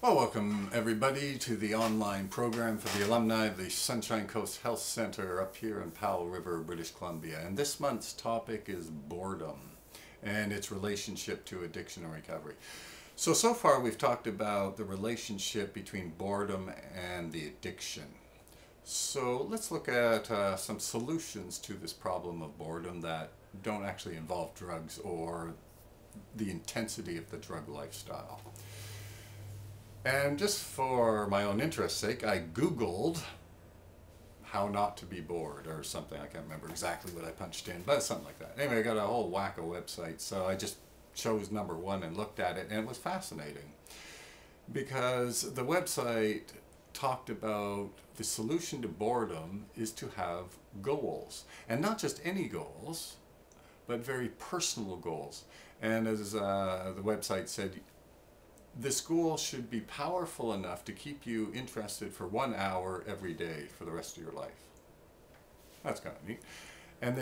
Well, welcome everybody to the online program for the alumni of the Sunshine Coast Health Center up here in Powell River, British Columbia. And this month's topic is boredom and its relationship to addiction and recovery. So far we've talked about the relationship between boredom and the addiction. So let's look at some solutions to this problem of boredom that don't actually involve drugs or the intensity of the drug lifestyle. And just for my own interest's sake, I Googled how not to be bored or something. I can't remember exactly what I punched in, but something like that. Anyway, I got a whole whack of websites, so I just chose number one and looked at it, and it was fascinating because the website talked about the solution to boredom is to have goals, and not just any goals, but very personal goals. And as the website said, this goal should be powerful enough to keep you interested for 1 hour every day for the rest of your life. That's kind of neat. And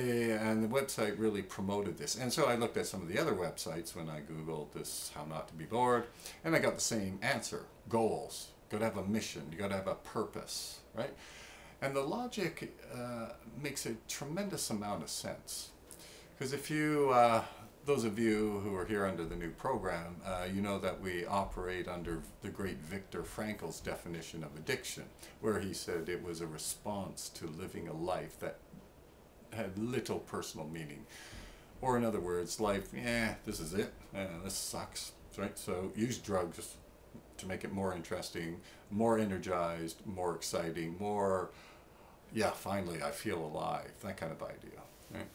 the website really promoted this. And so I looked at some of the other websites when I Googled this, how not to be bored, and I got the same answer. Goals. You got to have a mission. You got to have a purpose, right? And the logic makes a tremendous amount of sense. Because if you those of you who are here under the new program, you know that we operate under the great Viktor Frankl's definition of addiction, where he said it was a response to living a life that had little personal meaning. Or in other words, life, this is it, this sucks, right? So use drugs to make it more interesting, more energized, more exciting, more, finally I feel alive, that kind of idea, right?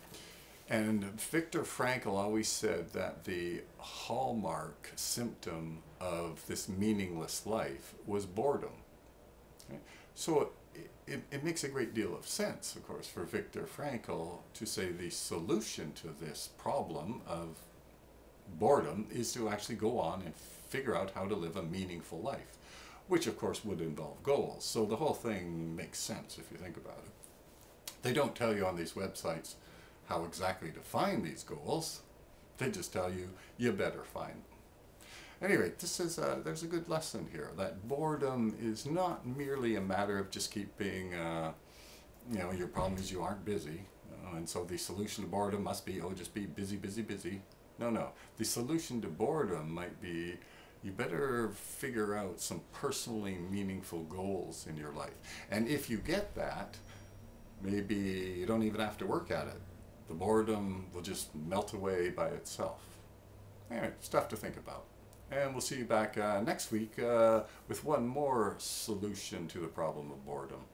And Viktor Frankl always said that the hallmark symptom of this meaningless life was boredom. Okay? So it makes a great deal of sense, of course, for Viktor Frankl to say the solution to this problem of boredom is to actually go on and figure out how to live a meaningful life, which of course would involve goals. So the whole thing makes sense if you think about it. They don't tell you on these websites how exactly to find these goals. They just tell you, you better find them. Anyway, there's a good lesson here, that boredom is not merely a matter of just keeping, your problem is you aren't busy, and so the solution to boredom must be, just be busy, busy, busy. No. The solution to boredom might be, you better figure out some personally meaningful goals in your life. And if you get that, maybe you don't even have to work at it. The boredom will just melt away by itself. Anyway, stuff to think about. And we'll see you back next week with one more solution to the problem of boredom.